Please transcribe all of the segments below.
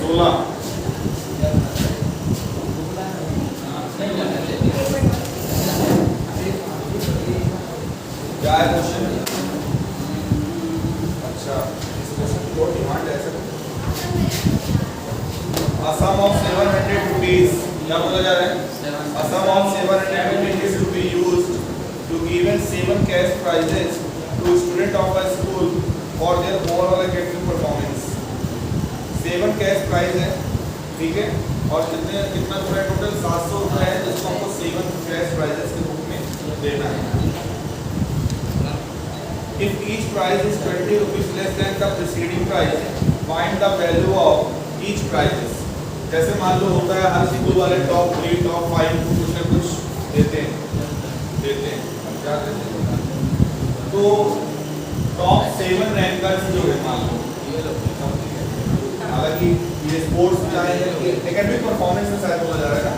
16 क्या है क्वेश्चन? अच्छा, इस क्वेश्चन की बहुत डिमांड है ऐसे। A sum of 700 rupees, क्या बोला जा रहा है? A sum of 700 rupees is to be used to given 7 cash prizes to student of a school for their overall academic performance. 7 cash prize है, ठीक है, और कितना रुपए टोटल 700 रुपए है, जिसको हमको 7 cash prizes के रूप में देना है। If each prize is 20 rupees less than the preceding prize, find the value of each prizes. जैसे मान लो होता है हर स्कूल वाले टॉप 3 टॉप 5 को कुछ न कुछ देते हैं क्या देते हैं, तो टॉप 7 रैंकर्स जो है मान लो, हालांकि ये स्पोर्ट्स में आए हैं, एकेडमिक परफॉर्मेंस में शायद बोला जा रहा है ना,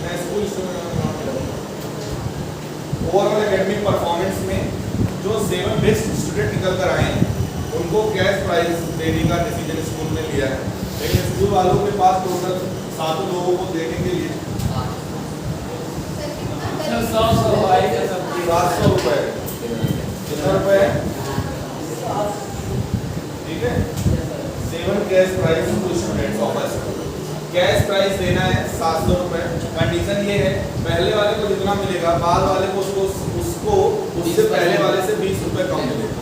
मैं स्कूल ओवरऑल एकेडमिक परफॉर्मेंस में जो 7 बेस्ट स्टूडेंट निकल कर आए हैं उनको कैश प्राइज देने का डिसीजन स्कूल ने लिया है। लेकिन स्कूल वालों के पास टोटल 7 लोगों को देने के लिए 700 रुपए, कितना रुपए है, ठीक है, 7 cash prize to students of a school. Cash price देना है 700 रुपए। कंडीशन ये है, पहले वाले को जितना मिलेगा बाद वाले को उसको उससे पहले वाले से 20 रुपए कम मिलेगा।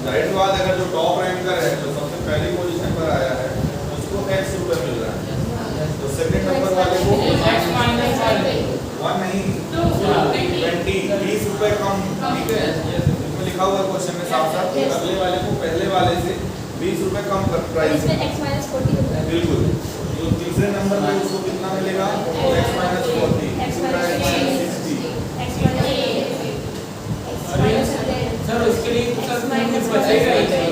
राइट बात, अगर जो टॉप रैंकर है जो सबसे पहली पोजीशन पर आया है उसको x रुपए मिल रहा है, तो सेकंड नंबर वाले को 1 नहीं 20 रुपए कम, ठीक है, इसमें लिखा हुआ क्वेश्चन में साफ साफ कि अगले वाले को पहले वाले से 20 रुपए कम प्राइस, बिल्कुल। तो तीसरे नंबर पे उसको कितना मिलेगा, x - 40, सर उसके लिए बचेगा ही नहीं।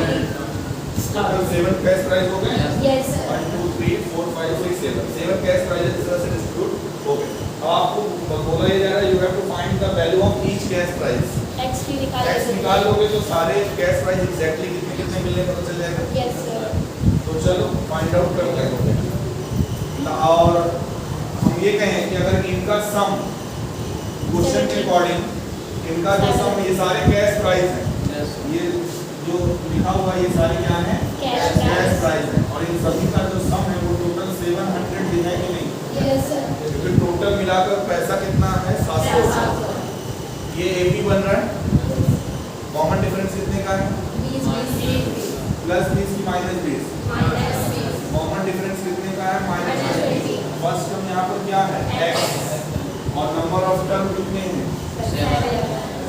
7 कैश प्राइस हो गए, यस सर, 1 2 3 4 5 6 7 कैश प्राइजेस इस तरह से डिस्ट्रीब्यूट हो गए। अब आपको बोला ये जा रहा है you have to find the value of each cash price. x निकाल लोगे तो सारे कैश प्राइस एग्जैक्टली कितने कितने मिलने पता चल जाएगा। यस सर, तो चलो फाइंड आउट करते हैं। और हम ये कहें कि अगर इनका सम क्वेश्चन के अकॉर्डिंग इनका जो सम, ये सारे कैश प्राइस हैं, ये जो लिखा हुआ ये सारे क्या हैं, कैश प्राइस हैं, और इन सभी का जो सम है वो टोटल 700 देना है कि नहीं, यस सर, क्योंकि टोटल मिलाकर पैसा कितना है 700। ये AP बन रहा है, कॉमन डिफरेंस कितने का है, प्लस 20 की माइनस 20, कॉमन डिफरेंस कितने का है, माइनस 20। फर्स्ट टर्म यहाँ पर क्या है, x, और नंबर ऑफ टर्म कितने हैं,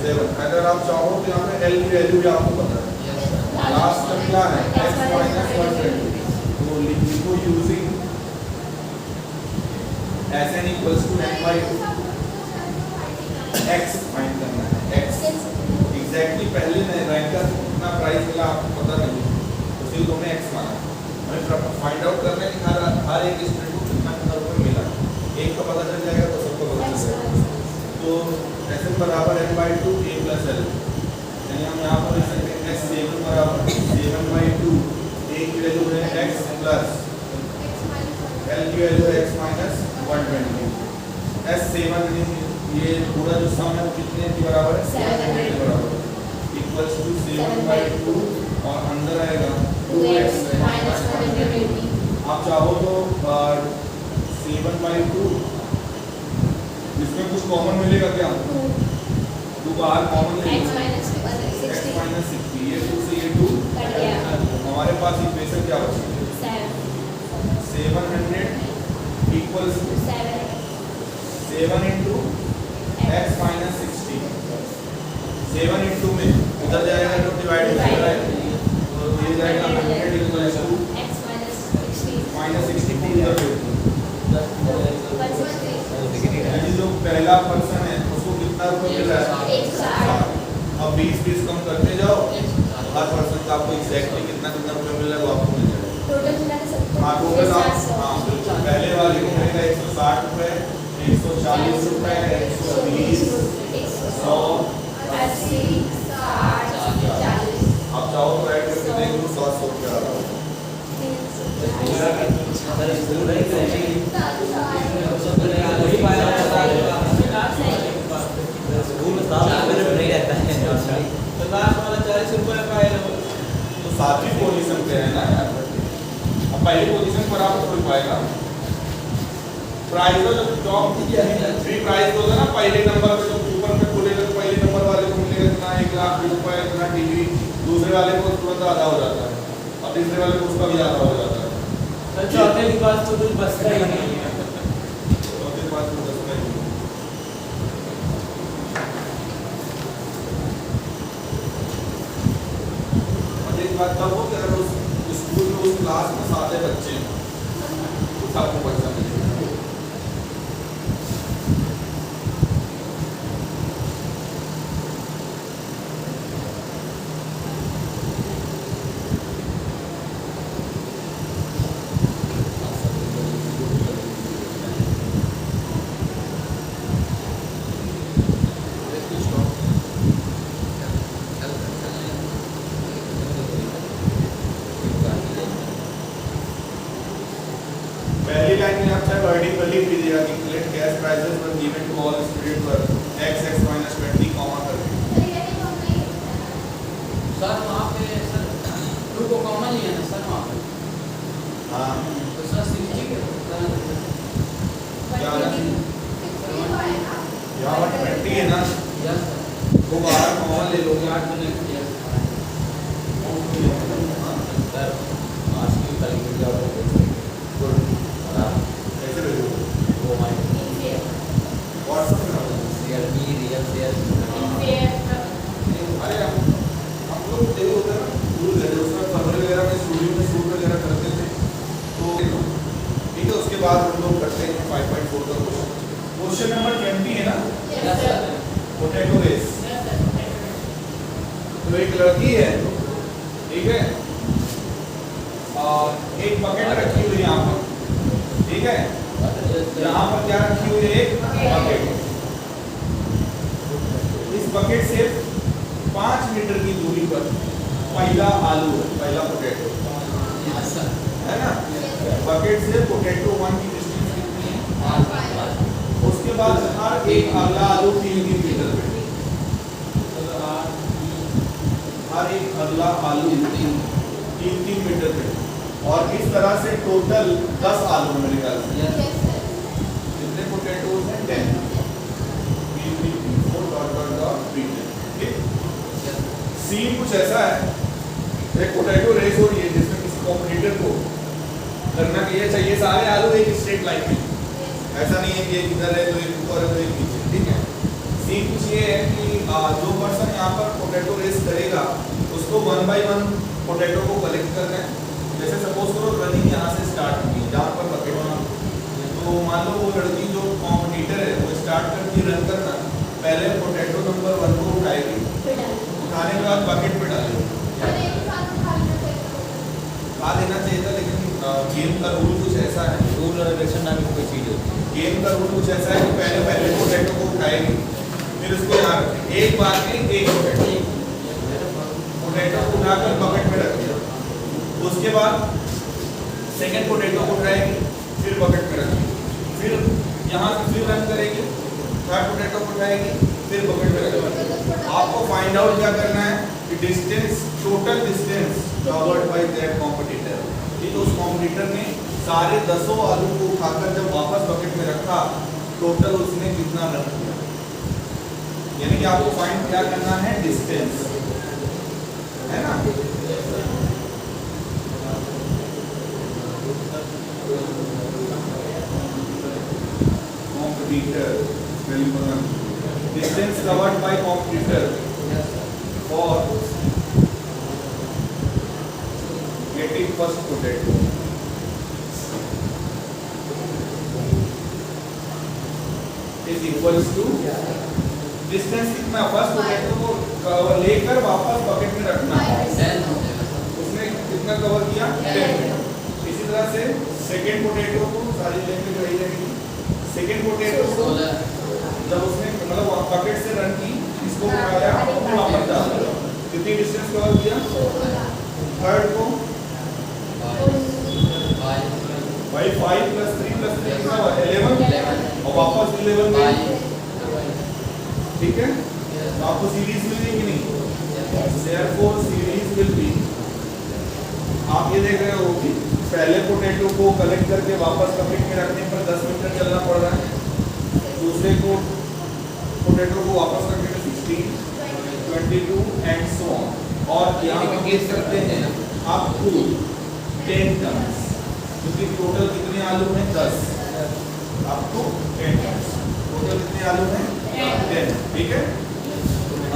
7। अगर आप चाहो तो यहाँ पे L की वैल्यू भी आपको पता है, लास्ट टर्म क्या है, x - 120, तो लिखो using Sn = n/2, x find करना है, x एग्जैक्टली पहले रैंकर को कितना प्राइस मिला आपको पता नहीं, तो फिर तुमने x माना, हमें फाइंड आउट करना है कि हर एक स्टूडेंट को कितना रुपये मिला, एक का पता चल जाएगा तो सबको पता चल जाएगा। तो Sn बराबर n/2 a + l, यानी हम यहाँ पर लिख सकते हैं S7 बराबर 7/2, a की वैल्यू है x प्लस l की वैल्यू है x - 120। S7 ये पूरा जो सम है वो कितने के बराबर है, 700 के बराबर, इक्वल्स टू 7/2 और अंदर आएगा 2x - 120। आप चाहो तो 7/2 इसमें कुछ कॉमन मिलेगा क्या, 2 बाहर कॉमन लेंगे, x - 60, ये 2 से ये 2 हमारे पास इक्वेशन क्या बची, 700 equals to 7 into x - 60, 7 into में उधर जाएगा तो डिवाइड हो जाएगा, तो ये जाएगा 100 इक्वल्स टू x - 60 को उधर यानी जो पहला पर्सन है उसको कितना रुपए मिल रहा है, 160। अब 20 कम करते जाओ, हर पर्सन का आपको एग्जैक्टली कितना रुपए मिल रहा है वो आपको मिल जाएगा। टोटल मिला के सब, हाँ टोटल हाँ बिल्कुल, पहले वाले को मिलेगा 160 रुपए, 140 रुपए, 120, 100, 80, 60, 40। आप चाहो तो ऐड करके देख लो 700 रुपए। तो लास्ट वाला 40 रुपए का है तो सातवीं पोजीशन पे है ना यार। अब पहली पोजीशन पर आप खोल पाएगा। प्राइस जो टॉप थ्री प्राइस होता है ना, पहले नंबर पे जो ऊपर पे खुलेगा तो पहले नंबर वाले को मिलेगा इतना 1,00,000 रुपए, इतना डिग्री, दूसरे वाले को तुरंत आधा हो जाता है और तीसरे वाले को उसका भी आधा हो जाता है। सर चौथे के पास तो कुछ बचता ही नहीं है। चौथे के पास तो बचता ही नहीं। और एक बात तब हो कि अगर उस स्कूल में उस क्लास में 7 बच्चे हैं तो सबको पैसा मिलेगा। पहली लाइन में आप चाहे वर्टिकली भी दिया कि collect cash prices were given to all student पर x x - 20 कॉमा करके। सर वहाँ पे सर टू को कॉमन ही है ना सर वहाँ पे। हाँ तो सर 60 के क्या है? यहाँ पर 20 है ना, यस सर वो बाहर कॉमन ले लो। 8 तो नेक्स्ट यस सर आज की तारीख में क्या होगा? कैसे भेजो? वो हमारे व्हाट्सएप में डालो। रियलमी रियल शेयर अरे हम लोग देखो उधर दूर गए थे, उसमें फरवरी वगैरह में स्टूडियो में शूट वगैरह करते थे तो ठीक है। उसके बाद हम लोग करते हैं 5.4 का क्वेश्चन नंबर 20 है ना, यस सर पोटैटो रेस। तो एक लड़की है, ठीक है, और एक बकेट रखी हुई है यहाँ पर, ठीक है। यहाँ पर क्या रखी हुई है? एक बकेट। इस बकेट से 5 मीटर की दूरी पर पहला आलू है, पहला पोटैटो है ना। बकेट से पोटैटो 1 की डिस्टेंस कितनी है? उसके बाद हर एक अगला आलू 3 मीटर पे, हर एक अगला आलू 3 मीटर पे, और इस तरह से टोटल 10 आलू मेरे ख्याल से कितने पोटैटोज हैं? 10। सीन कुछ ऐसा है, एक पोटैटो रेस हो रही है जिसमें किसी कॉम्पिटिटर को करना कि ये चाहिए सारे आलू एक स्ट्रेट लाइन में, ऐसा नहीं है कि एक इधर है तो एक ऊपर है तो एक नीचे, ठीक है। सीन कुछ ये है कि जो पर्सन यहाँ पर पोटैटो रेस करेगा उसको 1 बाय 1 पोटैटो को कलेक्ट करना है। जैसे सपोज करो रनिंग यहाँ से स्टार्ट की, जहाँ पर बकेट बना, तो मान लो वो लड़की जो कॉम्पिटिटर है वो स्टार्ट करती रन करना, पहले पोटैटो नंबर 1 को उठाएगी, उठाने के बाद बकेट पे डालेगी। खा लेना चाहिए था, लेकिन गेम का रूल कुछ ऐसा है, रूल और रेगुलेशन नाम की कोई चीज होती है। गेम का रूल कुछ ऐसा है कि पहले पोटैटो को उठाएगी, फिर उसको यहाँ रखेगी, एक बार में एक पोटैटो को उठाकर बकेट में रख दिया, उसके बाद सेकंड पोटैटो को उठाएगी, फिर बकेट में रखेगी, फिर यहाँ से फिर रन करेगी, थर्ड पोटैटो को उठाएगी, फिर बकेट में रखेगी। आपको फाइंड आउट क्या करना है कि distance, total distance covered by that competitor. तो उस कॉम्पिटिटर ने सारे 10 आलू को उठाकर जब वापस बकेट में रखा, टोटल उसने कितना रन किया, यानी कि आपको फाइंड क्या करना है? डिस्टेंस, है ना। Competitor, distance covered by competitor for getting first potato is equals to distance कितना? फर्स्ट पोटैटो को लेकर वापस बकेट में रखना है, उसने कितना कवर किया? 10 मीटर। इसी तरह से सेकेंड पोटैटो को सारी लेंगे जो रहेगी, सेकेंड पोटैटो को जब उसने मतलब बकेट से रन की, इसको उठाया फिर वापस डाल दिया, कितनी डिस्टेंस कवर किया? थर्ड को भाई 5 + 3 + 3 कितना हुआ 11 और वापस 11 में ठीक है। तो आपको सीरीज मिल गई कि नहीं? देयरफॉर सीरीज विल बी, आप ये देख रहे हो कि पहले पोटैटो को कलेक्ट करके वापस कपिट में रखने पर 10 मिनट चलना पड़ रहा है, दूसरे को पोटैटो को वापस रखने में 16, 22 एंड सो ऑन। और यहाँ हम देख सकते हैं अप टू 10 टन, क्योंकि टोटल कितने आलू हैं 10, अप टू 10 टन टोटल कितने आलू हैं 10, ठीक है।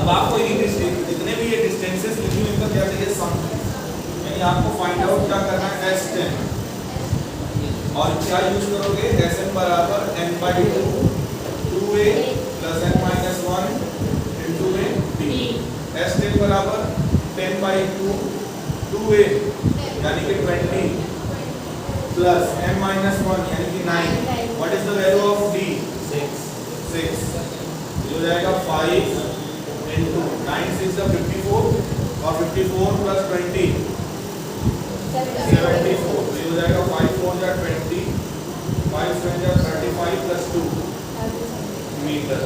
अब आपको ये डिस्टेंस जितने भी ये डिस्टेंसेस लिखी हुई इनका क्या चाहिए सम, यानी आपको फाइंड आउट क्या करना है S10 और क्या यूज करोगे Sn बराबर n/2 2a + n-1 into a b। S10 बराबर 10/2 2a यानी कि 20 प्लस n-1 यानी कि 9। What is the value of d? 6 हो जाएगा 5 into 9 6 का 54 और 54 + 20 74, तो ये हो जाएगा 5 4 जा 20 5 7 जा 35 + 2 मीटर,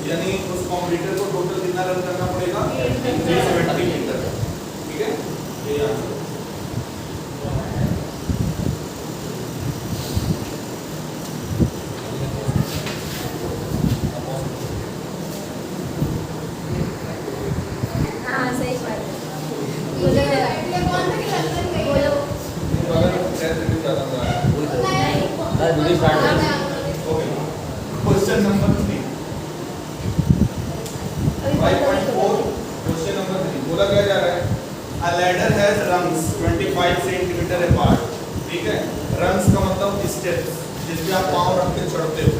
यानी उस कंप्यूटर को टोटल कितना रन करना पड़ेगा 370 मीटर, ठीक है। ये आंसर हाँ सही बात है। बोलो क्वेश्चन नंबर 3 5.4 क्वेश्चन नंबर 3 बोला क्या जा रहा है a ladder has rungs 25 centimetre apart, ठीक है। rungs का मतलब स्टेप्स जिस पे आप पांव रख के चढ़ते हो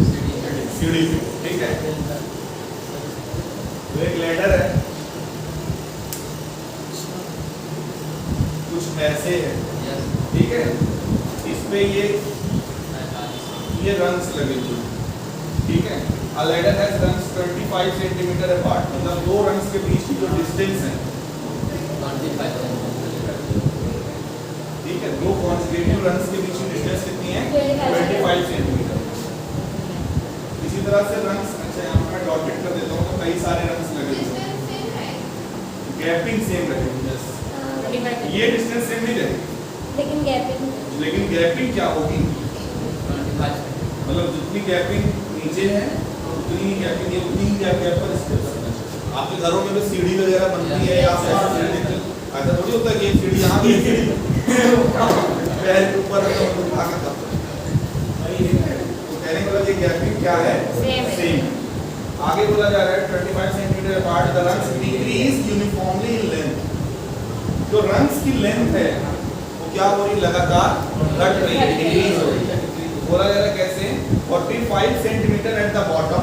सीढ़ी पे, ठीक है। तो एक लैडर है कुछ ऐसे है, ठीक है। इस पे ये रंग्स लगे हुए हैं, ठीक है। A ladder has rungs 25 centimetre apart, मतलब दो रंग्स के बीच की जो डिस्टेंस है 25, ठीक है, दो कॉन्सेक्यूटिव रंग्स के बीच की डिस्टेंस कितनी है 25 सेंटीमीटर। इसी तरह से रंग्स, अच्छा यहाँ मैं डॉटेड कर देता हूँ, तो कई सारे रंग्स लगे हुए हैं, गैपिंग सेम रखेंगे, ये डिस्टेंस सेम नहीं रहेगी, लेकिन गैपिंग क्या होगी, मतलब जितनी गैपिंग नीचे है उतनी ही गैपिंग, ये उतनी ही गैप पर स्टेप्स। आपके घरों में तो सीढ़ी वगैरह बनती है, ऐसा थोड़ी होता है कि सीढ़ी यहाँ की पैर के ऊपर उठा के तब, तो कहने का मतलब ये गैपिंग क्या है सेम। आगे बोला जा रहा है 25 centimetre apart the rungs decrease uniformly in length, जो रंग्स की लेंथ है वो क्या हो रही लगातार घट रही है, डिक्रीज हो रही है। बोला जा रहा है कैसे 45 सेंटीमीटर एट द बॉटम,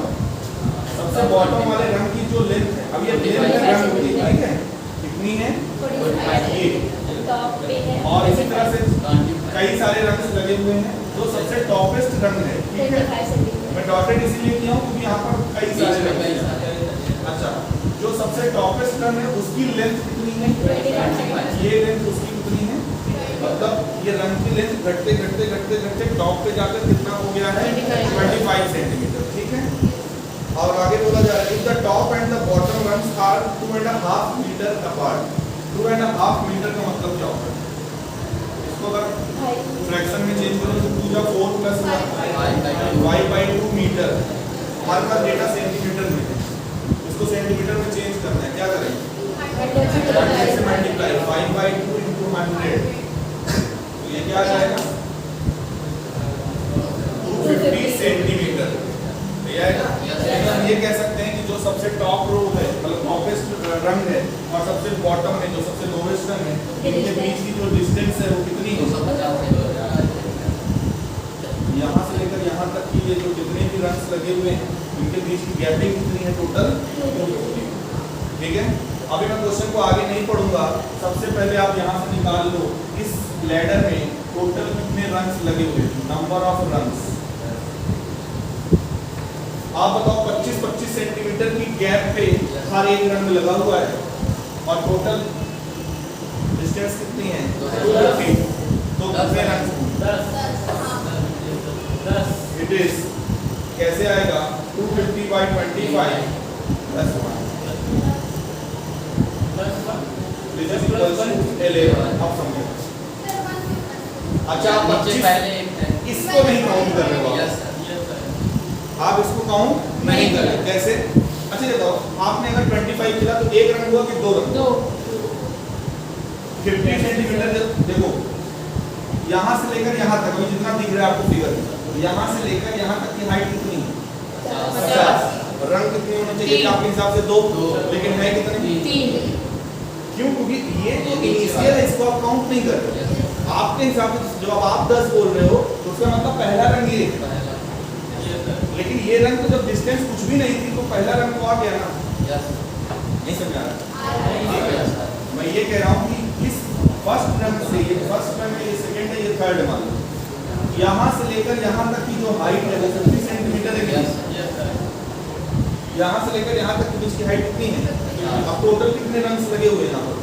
सबसे बॉटम वाले रंग की जो लेंथ है, अब ये लेंथ रंग होती है, ठीक है, कितनी है ये, और इसी तरह से कई सारे रंग लगे हुए हैं, जो सबसे टॉपेस्ट रंग है, ठीक है। मैं डॉटेड इसीलिए किया हूँ क्योंकि यहाँ पर कई सारे रंग हैं। अच्छा, जो सबसे टॉपेस्ट रंग है उसकी लेंथ कितनी है, ये लेंथ उसकी कितनी है, मतलब ये रंग की लेंथ घटते घटते घटते घटते टॉप पे जाकर कितना हो गया है 25 सेंटीमीटर, ठीक है। और आगे बोला जा रहा है if the top and the bottom rungs are 2.5 metre apart, 2.5 metre का मतलब क्या होता है, इसको अगर फ्रैक्शन में चेंज करो तो 2 जा 4 + 5/2 मीटर, हमारे पास डेटा सेंटीमीटर में है, इसको सेंटीमीटर में चेंज करना है, क्या करें 100 से मल्टीप्लाई 5/2 into 100, तो ये क्या आ जाएगा 250 सेंटीमीटर, ये आएगा। हम ये कह सकते हैं कि जो सबसे टॉप रो है मतलब टॉपेस्ट रंग है और सबसे बॉटम में जो सबसे लोवेस्ट रंग है, इनके बीच की जो डिस्टेंस है वो कितनी है, यहाँ से लेकर यहाँ तक की ये जो जितने भी रंग्स लगे हुए हैं इनके बीच की गैपिंग कितनी है टोटल, ठीक है। अभी मैं क्वेश्चन को आगे नहीं पढ़ूंगा, सबसे पहले आप यहाँ से निकाल लो इस लैडर में टोटल कितने रंग्स लगे हुए हैं, नंबर ऑफ रंग्स। आप बताओ 25-25 सेंटीमीटर की गैप पे हर एक रंग लगा हुआ है और टोटल डिस्टेंस कितनी है 250, तो कितने रंग इट इज कैसे आएगा 250 by 25 plus 1 this is equals to 11 अब समझो। अच्छा आप नीचे 25 पहले एक है। इसको नहीं काउंट कर रहे हो यस आप। सर। आप इसको काउंट नहीं कर रहे कैसे? अच्छा ये बताओ आपने अगर 25 किया तो एक रंग हुआ कि दो रंग? 50 सेंटीमीटर देखो यहाँ से लेकर यहाँ तक अभी जितना दिख रहा है आपको फिगर में, यहाँ से लेकर यहाँ तक की हाइट कितनी है? 50। रंग कितने होने चाहिए आपके हिसाब से? 2, लेकिन है कितने? 3। क्यों? क्योंकि ये जो इनिशियल है इसको आप काउंट नहीं कर रहे। आपके हिसाब से जब आप 10 बोल रहे हो तो उसका मतलब पहला रंग ये है। लेकिन ये रंग तो जब डिस्टेंस कुछ भी नहीं थी तो पहला रंग तो आ गया ना। नहीं समझा रहा? मैं ये कह रहा हूँ कि इस फर्स्ट रंग से ये फर्स्ट रंग है, ये सेकंड है, ये थर्ड मान लो यहाँ से लेकर यहाँ तक की जो हाइट है वो 50 सेंटीमीटर है। यहाँ से लेकर यहाँ तक की इसकी हाइट कितनी है? अब टोटल कितने रंग्स लगे हुए हैं यहाँ पर?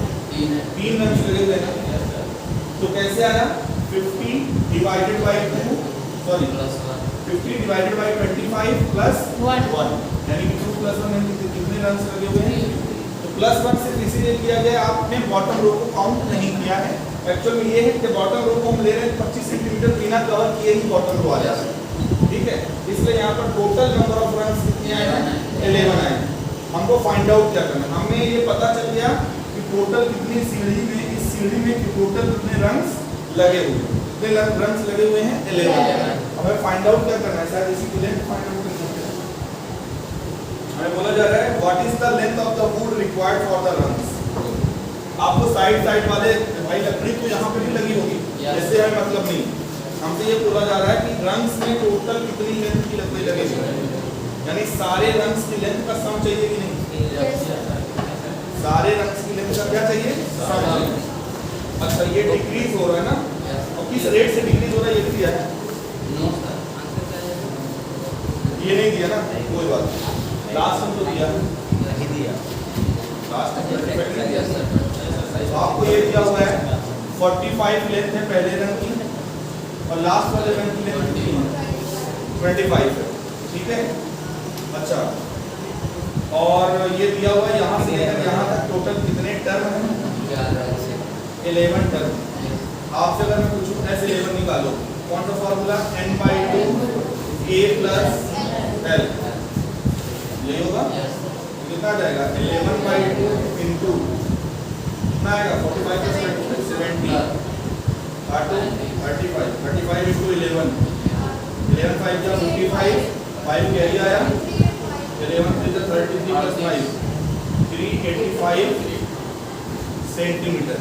3 रंग्स लगे हुए हैं। तो कैसे आया 50 divided by 2 sorry 50 divided by 25 plus 1 यानी कि 2 प्लस 1 यानी कितने रंग्स लगे हुए हैं? तो प्लस 1 से इसीलिए किया गया आपने बॉटम रो को काउंट नहीं किया है। एक्चुअल में ये है कि बॉटम रो को हम ले रहे हैं 25 सेंटीमीटर बिना कवर किए ही बॉटम रो आ जाए। ठीक है, इसलिए यहाँ पर टोटल नंबर ऑफ रंग्स कितने आए हैं? 11 आए। हमको फाइंड आउट क्या करना है? हमें ये पता चल गया कि टोटल कितनी सीढ़ी में, इस सीढ़ी में टोटल कितने रंग्स लगे हुए हैं? कितने रंग्स लगे हुए हैं? 11। हमें फाइंड आउट क्या करना है? शायद इसी के लिए फाइंड आउट करना है। हमें बोला जा रहा है what is the length of the wood required for the rungs. आपको साइड वाले भाई लकड़ी तो यहाँ पे भी लगी होगी, जैसे हमें मतलब नहीं। हमसे ये बोला जा रहा है कि रंग्स में टोटल कितनी लेंथ की लकड़ी लगेगी, यानी सारे रंग्स की लेंथ का सम चाहिए कि नहीं? सारे रंग्स की लेंथ का क्या चाहिए? सम चाहिए। अच्छा ये डिक्रीज हो रहा है ना, और किस रेट से डिक्रीज हो रहा है ये भी दिया है? ये नहीं दिया ना, कोई बात नहीं। लास्ट में तो दिया नहीं दिया, लास्ट में आपको ये दिया हुआ है 45 लेंथ है पहले रंग की और लास्ट वाले रंग की लेंथ कितनी है? 25 है। ठीक है, अच्छा और ये दिया हुआ है यहाँ से लेकर यहाँ तक टोटल कितने टर्म है? 11 टर्म। आपसे अगर मैं पूछूं ऐसे 11 निकालो, कौन सा फॉर्मूला? n/2 a + l। यही होगा? कितना जाएगा? 11/2 इंटू कितना आएगा? 45 + 70 35 इंटू 11 5 जा 55 5 कैरी आया 11 3 33 + 5 385 सेंटीमीटर।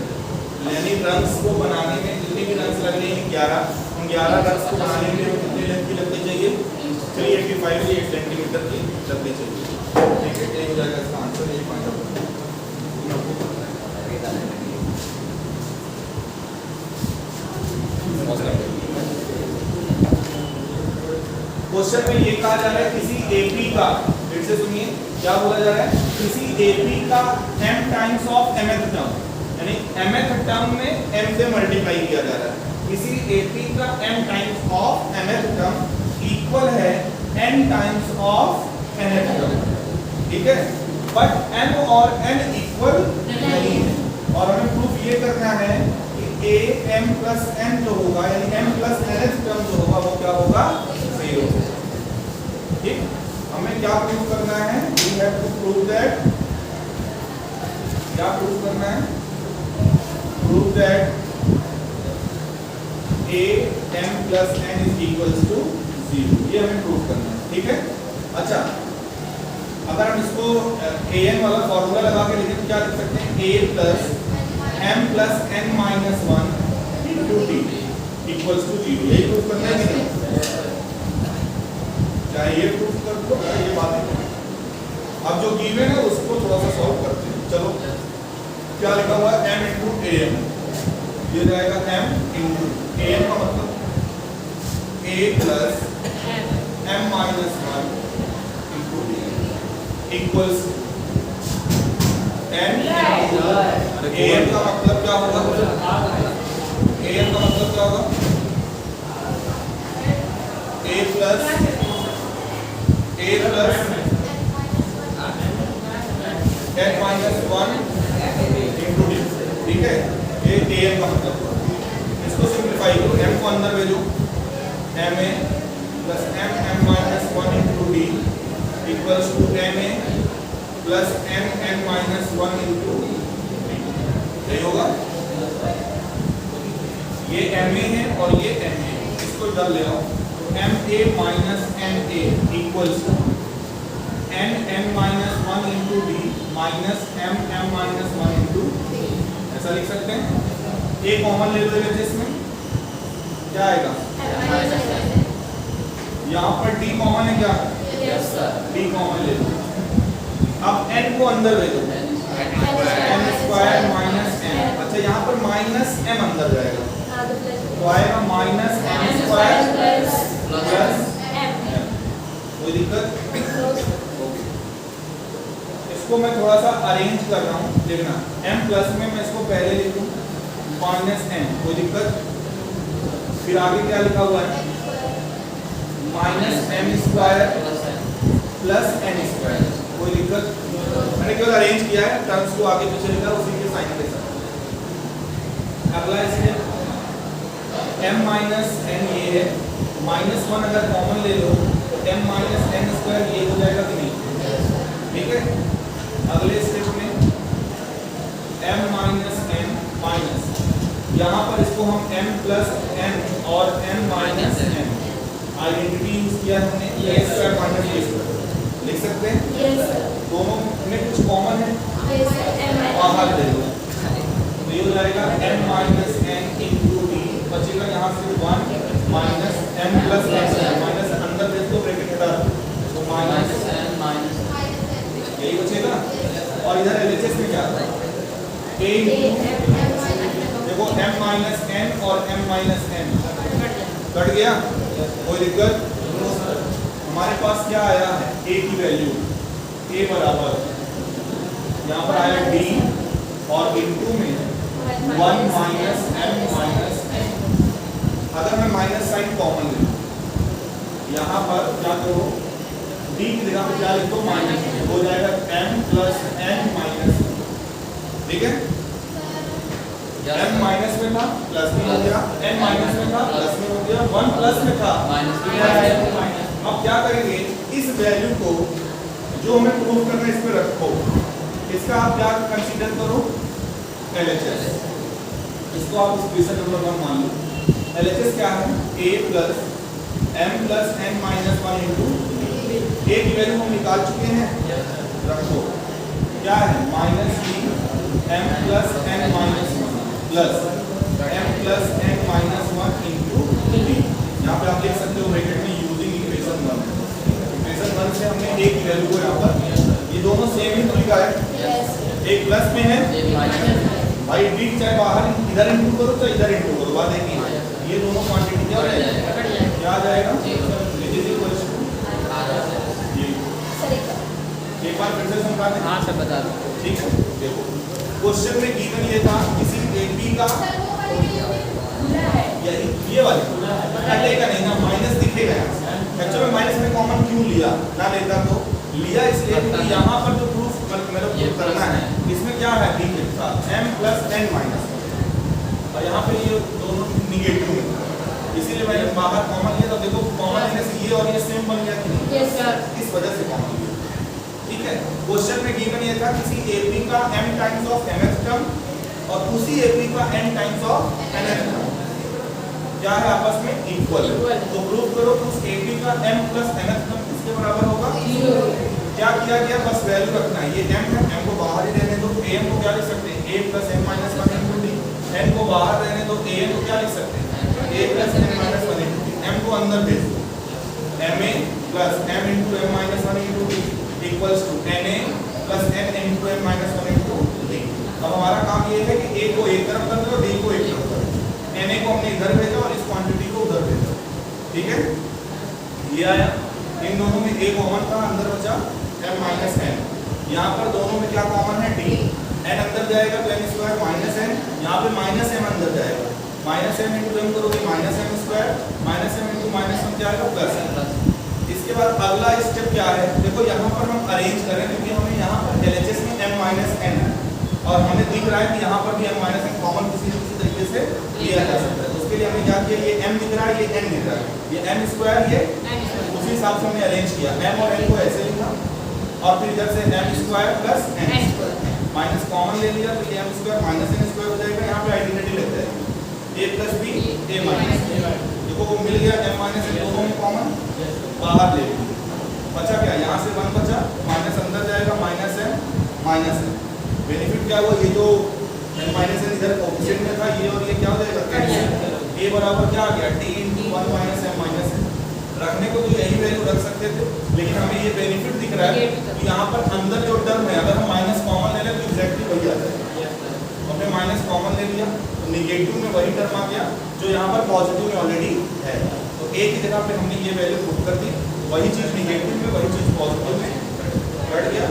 यानी रंग्स को बनाने में जितने भी रंग्स लग रहे हैं 11, उन 11 रंग्स को बनाने में कितने लेंथ की लकड़ी चाहिए? 385 सेंटीमीटर की लकड़ी चाहिए। ठीक है, यही हो जाएगा इसका आंसर। यही फाइंड आउट क्वेश्चन में ये कहा जा रहा है किसी एपी का, फिर से सुनिए क्या बोला जा रहा है, किसी एपी का m times of mth term, यानी mth टर्म में m से मल्टीप्लाई किया जा रहा है। किसी एपी का m times of mth term equal है n times of nth term. ठीक है, बट m और n इक्वल नहीं है, और हमें प्रूफ ये करना है कि a m + n जो होगा यानी m + nth टर्म जो होगा वो क्या होगा? 0। ठीक, हमें क्या प्रूव करना है? We have to prove that, क्या प्रूव करना है? Prove that a m + n is equals to 0। ये हमें प्रूव करना है। ठीक है, अच्छा अगर हम इसको an वाला फॉर्मूला लगा के लिखें तो क्या लिख सकते हैं? a + m + n - 1 * t equals to 0। यही प्रूव करना है कि नहीं? चाहे ये प्रूफ कर दो ये बातें। अब जो गिवन है उसको थोड़ा सा सॉल्व करते हैं। चलो क्या लिखा हुआ है? m * an, ये जाएगा m * an का मतलब a + m - 1 equals n an का मतलब क्या होगा? an का मतलब क्या होगा? a + a plus n minus 1 into D, ठीक है, ये an का मतलब। इसको सिंप्लीफाई करो, m को अंदर भेजो, ma plus m minus 1 into d equals to ma plus n minus 1 into d, यही होगा। ये ma है और ये ma है, इसको इधर ले आओ, ma minus na equals to n minus 1 into d minus m minus 1 into d, ऐसा लिख सकते हैं। a कॉमन ले लो इसमें, क्या आएगा? यहाँ पर d कॉमन है क्या? Yes sir. d कॉमन ले लो। अब n को अंदर ले लो, n स्क्वायर माइनस m, अच्छा यहाँ पर माइनस m अंदर जाएगा तो आएगा minus m square plus m, कोई दिक्कत? ओके, इसको मैं थोड़ा सा अरेंज कर रहा हूँ, देखना m प्लस में मैं इसको पहले लिखूँ माइनस m, कोई दिक्कत? फिर आगे क्या लिखा हुआ है? Minus m square plus n square, कोई दिक्कत? मैंने केवल अरेंज किया है, टर्म्स को आगे पीछे लिखा, उसी के साइन के साथ। अगला इसमें m माइनस n ये है, माइनस 1 अगर कॉमन ले लो तो m माइनस n स्क्वायर ये हो जाएगा कि नहीं? ठीक है। अगले स्टेप में m माइनस n माइनस, यहाँ पर इसको हम m प्लस n और m minus n identity use किया हमने, a square minus a square लिख सकते हैं। दोनों में कुछ कॉमन है, बाहर ले लो तो ये हो जाएगा m minus n into D, बचेगा यहाँ से 1 minus m plus n, minus अंदर दे दो, ब्रैकेट हटा दो तो माइनस n माइनस, यही बचेगा। और इधर एलएचएस में क्या था? a देखो m माइनस n और m माइनस n कट गया, कोई दिक्कत? हमारे पास क्या आया है? a की वैल्यू a बराबर यहाँ पर आया d और इनटू में 1 माइनस m माइनस n। अगर मैं माइनस साइन कॉमन ले लूं, यहाँ पर क्या करो, d की जगह पे क्या लिख दो? माइनस, हो जाएगा m प्लस n माइनस, ठीक है। m माइनस में था प्लस में हो गया, n माइनस में था प्लस में हो गया, 1 प्लस में था माइनस में। अब क्या करेंगे, इस वैल्यू को जो हमें प्रूव करना है इसमें रखो, इसका आप क्या कंसीडर करो? LHS, इसको आप इक्वेशन नंबर 1 मान लो। LHS क्या है? a plus m plus n minus 1 into a की वैल्यू हम निकाल चुके हैं, रखो क्या है? Minus b m plus n minus 1 plus m plus n minus 1 into d। यहाँ पे आप देख सकते हो ब्रैकेट में यूजिंग इक्वेशन 1, इक्वेशन 1 से हमने a की वैल्यू को यहाँ पर, ये दोनों सेम ही तो लिखा है, एक प्लस में है भाई, d चाहे बाहर इधर इंटू करो चाहे इधर इंटू करो, बात एक ही है। ये दोनों क्वांटिटी क्या हो जाएगा? क्या आ जाएगा? एक बार फिर से समझा दें। हाँ सर बता दो। ठीक है, देखो क्वेश्चन में गिवन ये था, किसी एक बी का ये वाले अटैक का नहीं ना, माइनस दिखेगा। एक्चुअली में माइनस में कॉमन क्यों लिया ना, लेता तो लिया इसलिए क्योंकि यहाँ पर जो प्रूफ मतलब करना है, इसमें क्या है? बी के साथ m प्लस n माइनस, और यहाँ पे ये दोनों निगेटिव है, इसीलिए मैंने बाहर कॉमन लिया। तो देखो कॉमन लेने से ये और ये सेम बन गया कि नहीं? Yes sir. इस वजह से कॉमन लिया, ठीक है। क्वेश्चन में गिवन ये था, किसी एपी का m times of mth term और उसी एपी का n times of nth term क्या है? आपस में इक्वल है। तो प्रूव करो उस एपी का m प्लस nth टर्म किसके बराबर होगा? 0। क्या किया गया? बस वैल्यू रखना है, ये m है, m को बाहर ही रहने दो, am को क्या लिख सकते हैं? a plus m minus 1 into d, n को बाहर रहने दो, am को क्या लिख सकते हैं? a plus m minus 1 into d, m को अंदर भेज दो, ma plus m into m minus 1 into d equals to na plus n into m minus 1 into d। अब हमारा काम ये है कि a को एक तरफ कर दो, d को एक तरफ कर दो, na को हमने इधर भेजा और इस क्वांटिटी को उधर भेजा, ठीक है। ये आया, इन दोनों में a कॉमन था, अंदर बचा m माइनस n, यहाँ पर दोनों में क्या कॉमन है? d, n अंदर जाएगा तो n स्क्वायर माइनस n, यहाँ पे माइनस m अंदर जाएगा, माइनस m इंटू m करोगे minus m square, minus m into minus m क्या आएगा? Plus m। इसके बाद अगला स्टेप क्या है, देखो यहाँ पर हम अरेंज करें क्योंकि हमें यहाँ पर LHS में m माइनस n है और हमें दिख रहा है कि यहाँ पर भी m माइनस n कॉमन किसी न किसी तरीके से लिया जा सकता है। तो उसके लिए हमने क्या किया, ये m दिख रहा है, ये n दिख रहा है, ये m स्क्वायर, ये उसी हिसाब से हमने अरेंज किया। m और n को ऐसे लिखा और फिर इधर से m square plus n minus common ले लिया, तो ये m square minus n square हो जाएगा। यहाँ पे आइडेंटिटी लगता है a plus b a minus b, देखो वो मिल गया, m माइनस n दोनों में कॉमन बाहर ले लिया, बचा क्या, यहाँ से 1 बचा, माइनस अंदर जाएगा, माइनस है। बेनिफिट क्या हुआ, ये जो n माइनस n इधर ऑपोजिट में था, ये और ये क्या हो जाएगा कैंसिल, a बराबर क्या आ गया t × 1 minus m minus n। रखने को तो यही वैल्यू रख सकते थे, लेकिन हमें ये बेनिफिट दिख रहा है कि यहाँ पर अंदर जो टर्म है अगर हम माइनस कॉमन ले लें तो एग्जैक्टली वही आ जाएगा। हमने माइनस कॉमन ले लिया तो निगेटिव में वही टर्म आ गया जो यहाँ पर पॉजिटिव में ऑलरेडी है। तो a की जगह पे हमने ये वैल्यू पुट कर दी, वही चीज निगेटिव में वही चीज पॉजिटिव में बढ़ गया।